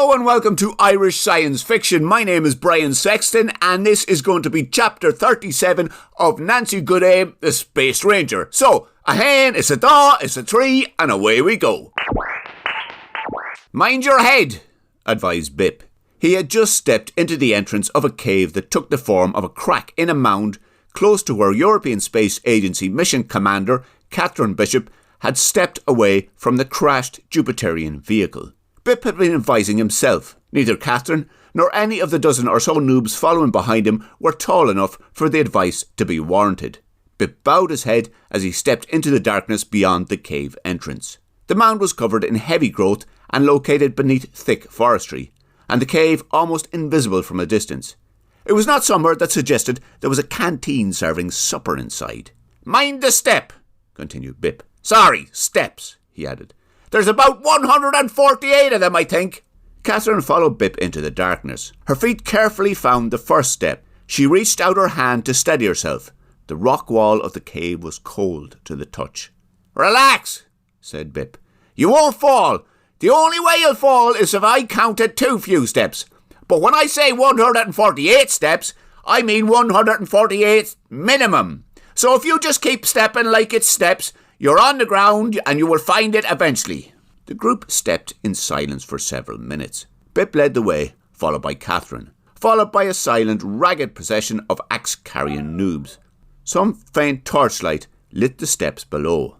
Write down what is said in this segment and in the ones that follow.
Hello and welcome to Irish Science Fiction. My name is Brian Sexton and this is going to be chapter 37 of Nancy Goodame, the Space Ranger. So, a hen, it's a daw, it's a tree, and away we go. Mind your head, advised Bip. He had just stepped into the entrance of a cave that took the form of a crack in a mound close to where European Space Agency mission commander Catherine Bishop had stepped away from the crashed Jupiterian vehicle. Bip had been advising himself. Neither Catherine nor any of the dozen or so noobs following behind him were tall enough for the advice to be warranted. Bip bowed his head as he stepped into the darkness beyond the cave entrance. The mound was covered in heavy growth and located beneath thick forestry, and the cave almost invisible from a distance. It was not somewhere that suggested there was a canteen serving supper inside. "Mind the step," continued Bip. "Sorry, steps," he added. "There's about 148 of them, I think." Catherine followed Bip into the darkness. Her feet carefully found the first step. She reached out her hand to steady herself. The rock wall of the cave was cold to the touch. "Relax," said Bip. "You won't fall. The only way you'll fall is if I counted too few steps. But when I say 148 steps, I mean 148 minimum. So if you just keep stepping like it's steps, you're on the ground and you will find it eventually." The group stepped in silence for several minutes. Bip led the way, followed by Catherine, followed by a silent, ragged procession of axe-carrying noobs. Some faint torchlight lit the steps below.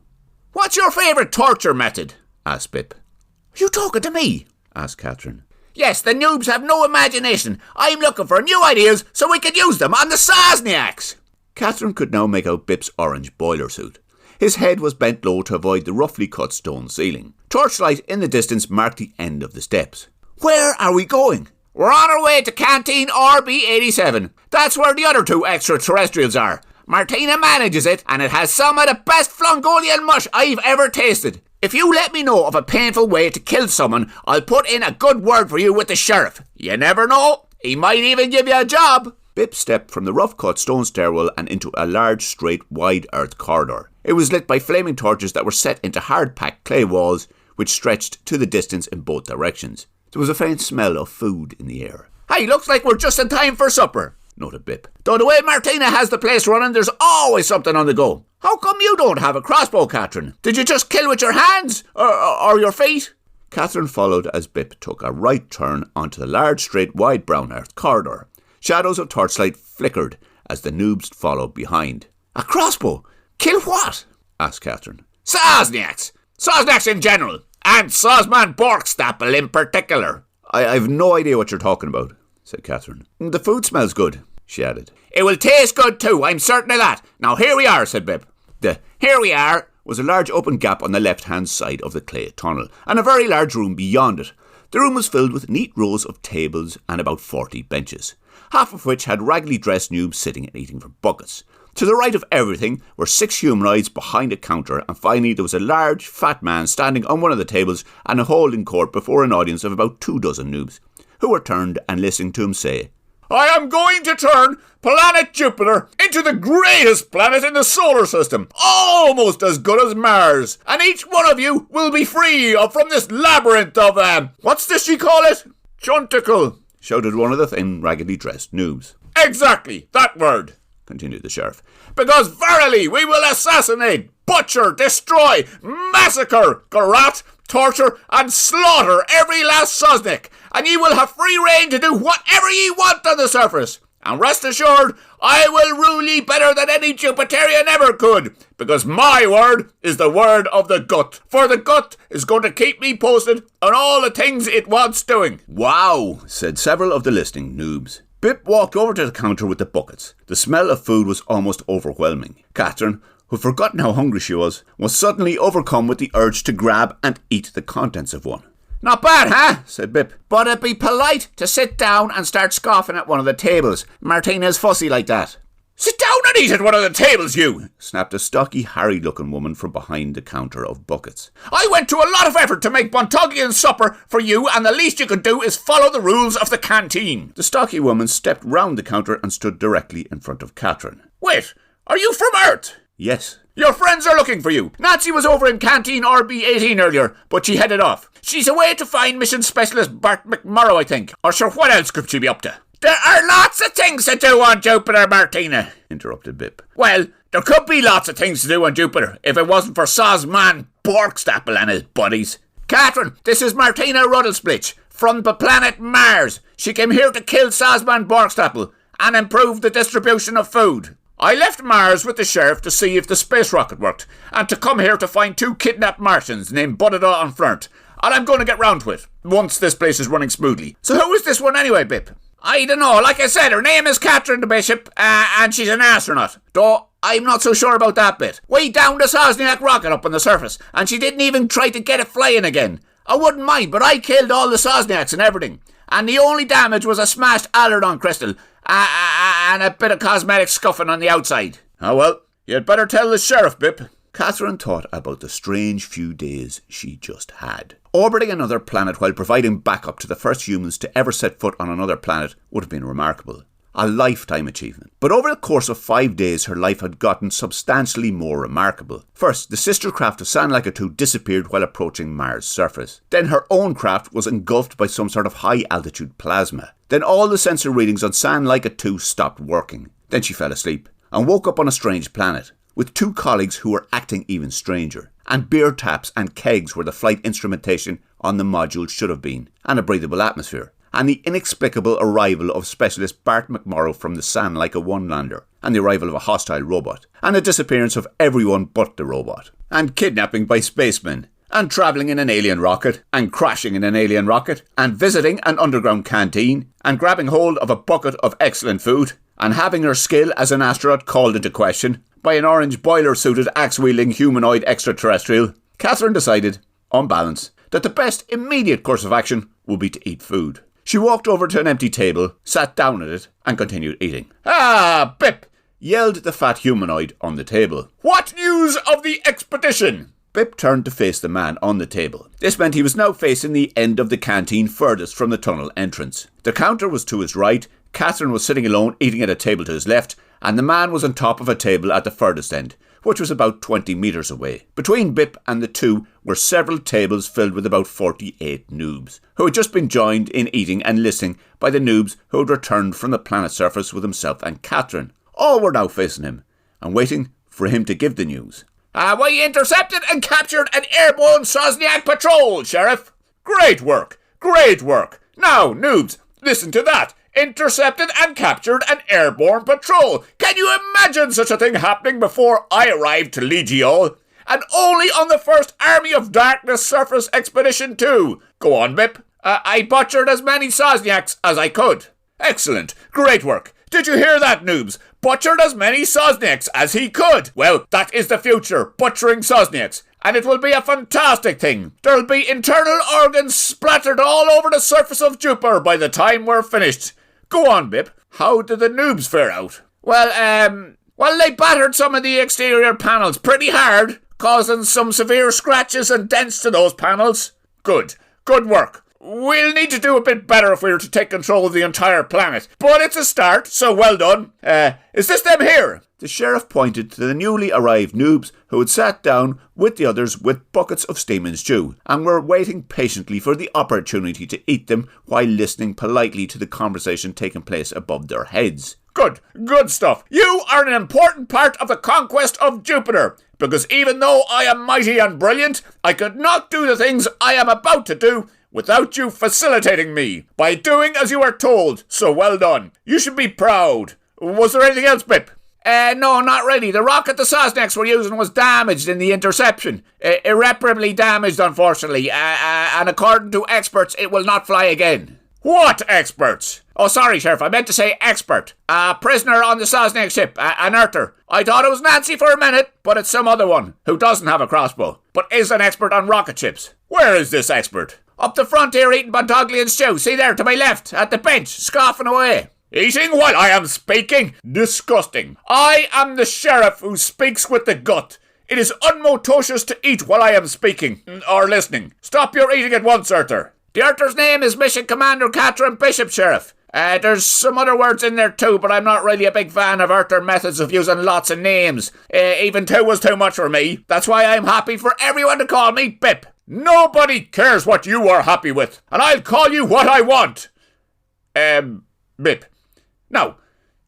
"What's your favourite torture method?" asked Bip. "Are you talking to me?" asked Catherine. "Yes, the noobs have no imagination. I'm looking for new ideas so we can use them on the Sosniaks." Catherine could now make out Bip's orange boiler suit. His head was bent low to avoid the roughly cut stone ceiling. Torchlight in the distance marked the end of the steps. "Where are we going?" "We're on our way to Canteen RB87. That's where the other two extraterrestrials are. Martina manages it, and it has some of the best Flongolian mush I've ever tasted. If you let me know of a painful way to kill someone, I'll put in a good word for you with the sheriff. You never know, he might even give you a job." Bip stepped from the rough-cut stone stairwell and into a large, straight, wide earth corridor. It was lit by flaming torches that were set into hard-packed clay walls, which stretched to the distance in both directions. There was a faint smell of food in the air. "Hey, looks like we're just in time for supper," noted Bip. "Though the way Martina has the place running, there's always something on the go. How come you don't have a crossbow, Catherine? Did you just kill with your hands? Or your feet?" Catherine followed as Bip took a right turn onto the large, straight, wide brown earth corridor. Shadows of torchlight flickered as the noobs followed behind. "A crossbow? Kill what?" asked Catherine. "Sosniaks! Sosniaks in general, and Sosman Borkstapel in particular." I've no idea what you're talking about," said Catherine. "The food smells good," she added. "It will taste good too, I'm certain of that. Now here we are," said Bip. The "here we are" was a large open gap on the left-hand side of the clay tunnel, and a very large room beyond it. The room was filled with neat rows of tables and about 40 benches, half of which had raggedly dressed noobs sitting and eating from buckets. To the right of everything were 6 humanoids behind a counter, and finally there was a large, fat man standing on one of the tables and holding court before an audience of about 24 noobs, who were turned and listening to him say, "I am going to turn planet Jupiter into the greatest planet in the solar system, almost as good as Mars, and each one of you will be free from this labyrinth of, what's this you call it? Chunticle," shouted one of the thin, raggedly dressed noobs. "Exactly, that word," continued the sheriff, "because verily we will assassinate, butcher, destroy, massacre, garrote, torture and slaughter every last Sosniak, and ye will have free rein to do whatever ye want on the surface. And rest assured, I will rule ye better than any Jupiterian ever could, because my word is the word of the gut, for the gut is going to keep me posted on all the things it wants doing." "Wow," said several of the listening noobs. Bip walked over to the counter with the buckets. The smell of food was almost overwhelming. Catherine, who had forgotten how hungry she was suddenly overcome with the urge to grab and eat the contents of one. "Not bad, huh?" said Bip. "But it'd be polite to sit down and start scoffing at one of the tables. Martina's fussy like that." "Sit down and eat at one of the tables, you!" snapped a stocky, harried-looking woman from behind the counter of buckets. "I went to a lot of effort to make Bontogian supper for you, and the least you could do is follow the rules of the canteen." The stocky woman stepped round the counter and stood directly in front of Catherine. "Wait, are you from Earth?" Yes. Your friends are looking for you. Nancy was over in Canteen RB18 earlier, but she headed off. She's away to find Mission Specialist Bart McMurrow, I think. Or sure, what else could she be up to? There are lots of things to do on Jupiter, Martina, interrupted Bip. Well, there could be lots of things to do on Jupiter if it wasn't for Sosman Borkstapple and his buddies. Catherine, this is Martina Ruddlesplitch from the planet Mars. She came here to kill Sosman Borkstapple and improve the distribution of food. I left Mars with the sheriff to see if the space rocket worked, and to come here to find 2 kidnapped Martians named Budada and Flint. And I'm going to get round to it, once this place is running smoothly. So who is this one anyway, Bip? I don't know. Like I said, her name is Catherine the Bishop, and she's an astronaut. Though I'm not so sure about that bit. We downed a Sosniak rocket up on the surface, and she didn't even try to get it flying again. I wouldn't mind, but I killed all the Sosniaks and everything. And the only damage was a smashed Alerdon crystal, and a bit of cosmetic scuffing on the outside. Oh well, you'd better tell the sheriff, Bip. Catherine thought about the strange few days she just had. Orbiting another planet while providing backup to the first humans to ever set foot on another planet would have been remarkable. A lifetime achievement. But over the course of 5 days, her life had gotten substantially more remarkable. First, the sister craft of San Laika 2 disappeared while approaching Mars' surface. Then her own craft was engulfed by some sort of high-altitude plasma. Then all the sensor readings on San Laika 2 stopped working. Then she fell asleep and woke up on a strange planet, with 2 colleagues who were acting even stranger. And beer taps and kegs where the flight instrumentation on the module should have been, and a breathable atmosphere. And the inexplicable arrival of Specialist Bart McMurrow from the San Laika 1 lander, and the arrival of a hostile robot, and the disappearance of everyone but the robot, and kidnapping by spacemen, and travelling in an alien rocket, and crashing in an alien rocket, and visiting an underground canteen, and grabbing hold of a bucket of excellent food, and having her skill as an astronaut called into question by an orange boiler-suited axe-wielding humanoid extraterrestrial. Catherine decided, on balance, that the best immediate course of action would be to eat food. She walked over to an empty table, sat down at it, and continued eating. "Ah, Bip!" yelled the fat humanoid on the table. "What news of the expedition?" Bip turned to face the man on the table. This meant he was now facing the end of the canteen furthest from the tunnel entrance. The counter was to his right, Catherine was sitting alone eating at a table to his left, and the man was on top of a table at the furthest end, which was about 20 metres away. Between Bip and the two were several tables filled with about 48 noobs, who had just been joined in eating and listening by the noobs who had returned from the planet's surface with himself and Catherine. All were now facing him, and waiting for him to give the news. "We intercepted and captured an airborne Sosniak patrol, Sheriff." "Great work! Great work! Now, noobs, listen to that. Intercepted and captured an airborne patrol. Can you imagine such a thing happening before I arrived to lead ye all? And only on the first Army of Darkness surface expedition too. Go on, Bip. I butchered as many Sosniaks as I could." "Excellent. Great work. Did you hear that, noobs? Butchered as many Sosniaks as he could. Well, that is the future, butchering Sosniaks. And it will be a fantastic thing. There'll be internal organs splattered all over the surface of Jupiter by the time we're finished. Go on, Bip. How did the noobs fare out?" Well, they battered some of the exterior panels pretty hard, causing some severe scratches and dents to those panels." "Good. Good work. We'll need to do a bit better if we were to take control of the entire planet. But it's a start, so well done. Is this them here?" The sheriff pointed to the newly arrived noobs who had sat down with the others with buckets of steaming stew and were waiting patiently for the opportunity to eat them while listening politely to the conversation taking place above their heads. "Good stuff. You are an important part of the conquest of Jupiter, because even though I am mighty and brilliant, I could not do the things I am about to do without you facilitating me by doing as you are told, so well done. You should be proud. Was there anything else, Bip?" No, not really. The rocket the Sosniaks were using was damaged in the interception. Irreparably damaged, unfortunately. And according to experts, it will not fly again." "What experts?" "Oh, sorry, Sheriff. I meant to say expert. A prisoner on the Sosniak ship, an Earther. I thought it was Nancy for a minute, but it's some other one who doesn't have a crossbow, but is an expert on rocket ships." "Where is this expert?" "Up the front here eating Bontoglian stew. See there, to my left, at the bench, scoffing away." "Eating while I am speaking? Disgusting. I am the sheriff who speaks with the gut. It is unmotocious to eat while I am speaking, or listening. Stop your eating at once, Earther." "The Earther's name is Mission Commander Catherine Bishop, Sheriff. There's some other words in there too, but I'm not really a big fan of their methods of using lots of names. Even 2 was too much for me. That's why I'm happy for everyone to call me Bip. Nobody cares what you are happy with, and I'll call you what I want. Bip. Now,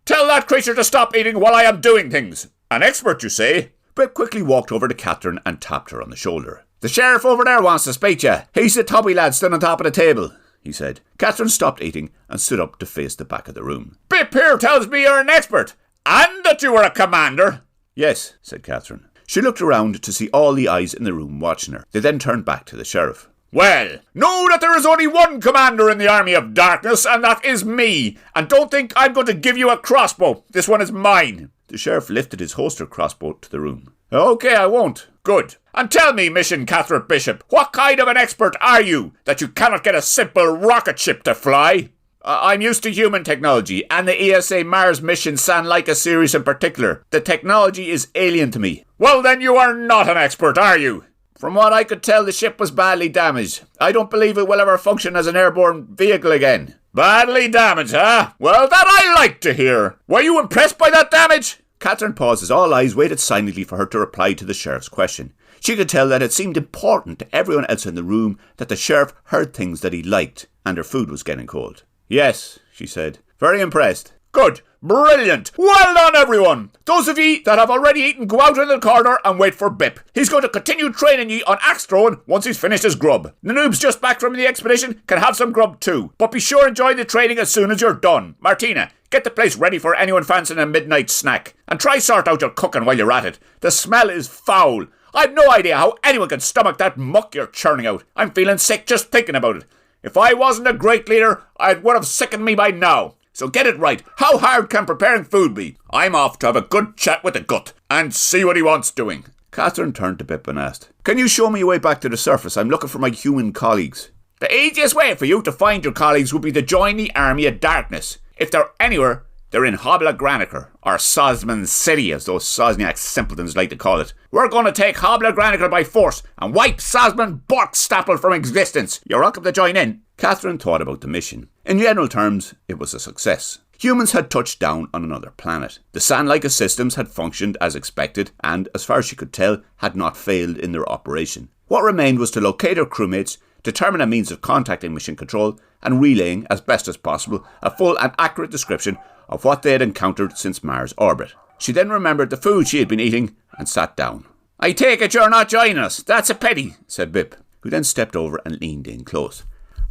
tell that creature to stop eating while I am doing things. An expert, you say? Bip quickly walked over to Catherine and tapped her on the shoulder. The sheriff over there wants to speak to you. He's the tubby lad stood on top of the table, he said. Catherine stopped eating and stood up to face the back of the room. Bip here tells me you're an expert, and that you were a commander. Yes, said Catherine. She looked around to see all the eyes in the room watching her. They then turned back to the sheriff. Well, know that there is only one commander in the Army of Darkness, and that is me. And don't think I'm going to give you a crossbow. This one is mine. The sheriff lifted his holster crossbow to the room. Okay, I won't. Good. And tell me, Mission Catherine Bishop, what kind of an expert are you that you cannot get a simple rocket ship to fly? I'm used to human technology, and the ESA Mars mission San Laika series in particular. The technology is alien to me. Well, then you are not an expert, are you? From what I could tell, the ship was badly damaged. I don't believe it will ever function as an airborne vehicle again. Badly damaged, huh? Well, that I like to hear. Were you impressed by that damage? Catherine paused as all eyes waited silently for her to reply to the sheriff's question. She could tell that it seemed important to everyone else in the room that the sheriff heard things that he liked, and her food was getting cold. Yes, she said. Very impressed. Good. Brilliant. Well done, everyone. Those of ye that have already eaten, go out in the corridor and wait for Bip. He's going to continue training ye on axe throwing once he's finished his grub. The noobs just back from the expedition can have some grub too. But be sure and enjoy the training as soon as you're done. Martina, get the place ready for anyone fancying a midnight snack. And try sort out your cooking while you're at it. The smell is foul. I've no idea how anyone can stomach that muck you're churning out. I'm feeling sick just thinking about it. If I wasn't a great leader, it would have sickened me by now. So get it right. How hard can preparing food be? I'm off to have a good chat with the gut and see what he wants doing. Catherine turned to Bip and asked, Can you show me a way back to the surface? I'm looking for my human colleagues. The easiest way for you to find your colleagues would be to join the Army of Darkness. If they're anywhere, they're in Hobla Granicor, or Sosman City, as those Sosniak simpletons like to call it. We're going to take Hobla Granicor by force and wipe Sosman Borkstapel from existence. You're welcome to join in. Catherine thought about the mission. In general terms, it was a success. Humans had touched down on another planet. The San Laika systems had functioned as expected and, as far as she could tell, had not failed in their operation. What remained was to locate her crewmates, determine a means of contacting mission control, and relaying, as best as possible, a full and accurate description of what they had encountered since Mars' orbit. She then remembered the food she had been eating and sat down. I take it you're not joining us. That's a pity, said Bip, who then stepped over and leaned in close.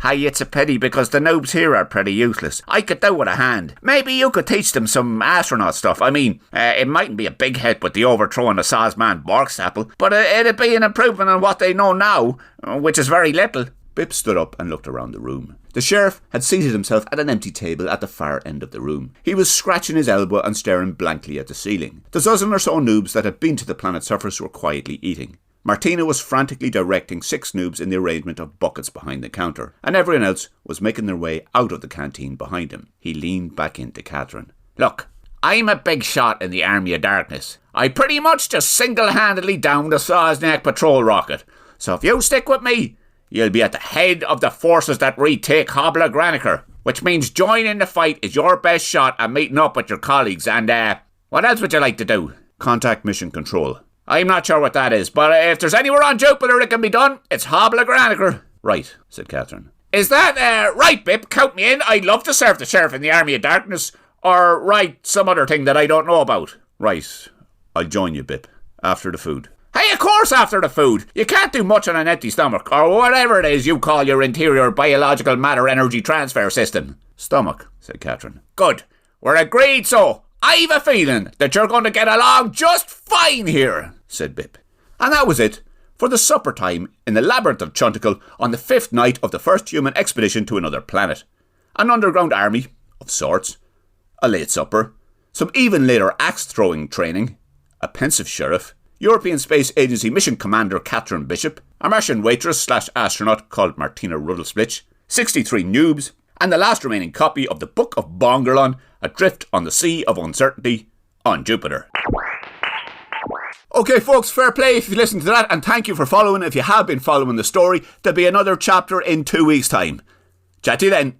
Hey, it's a pity because the noobs here are pretty useless. I could do with a hand. Maybe you could teach them some astronaut stuff. I mean, it mightn't be a big help with the overthrowing of Sosman Borkstapel, but it'd be an improvement on what they know now, which is very little. Bip stood up and looked around the room. The sheriff had seated himself at an empty table at the far end of the room. He was scratching his elbow and staring blankly at the ceiling. The dozen or so noobs that had been to the planet's surface were quietly eating. Martina was frantically directing 6 noobs in the arrangement of buckets behind the counter, and everyone else was making their way out of the canteen behind him. He leaned back into Catherine. Look, I'm a big shot in the Army of Darkness. I pretty much just single-handedly downed the Sosniak patrol rocket. So if you stick with me, you'll be at the head of the forces that retake Hobla Granicor, which means joining the fight is your best shot at meeting up with your colleagues. And, what else would you like to do? Contact mission control. I'm not sure what that is, but if there's anywhere on Jupiter that can be done, it's Hobla Granicor. Right, said Catherine. Is that, right, Bip? Count me in. I'd love to serve the sheriff in the Army of Darkness. Or, right, some other thing that I don't know about. Right, I'll join you, Bip. After the food. Hey, of course after the food. You can't do much on an empty stomach, or whatever it is you call your interior biological matter energy transfer system. Stomach, said Catherine. Good. We're agreed, so I've a feeling that you're going to get along just fine here, said Bip. And that was it for the supper time in the Labyrinth of Chunticle on the 5th night of the first human expedition to another planet. An underground army, of sorts, a late supper, some even later axe-throwing training, a pensive sheriff, European Space Agency Mission Commander Catherine Bishop, a Martian waitress/astronaut called Martina Ruddlesplitch, 63 noobs, and the last remaining copy of the Book of Bongerlon, adrift on the Sea of Uncertainty on Jupiter. Okay, folks, fair play if you listened to that, and thank you for following. If you have been following the story, there'll be another chapter in 2 weeks' time. Chat to you then.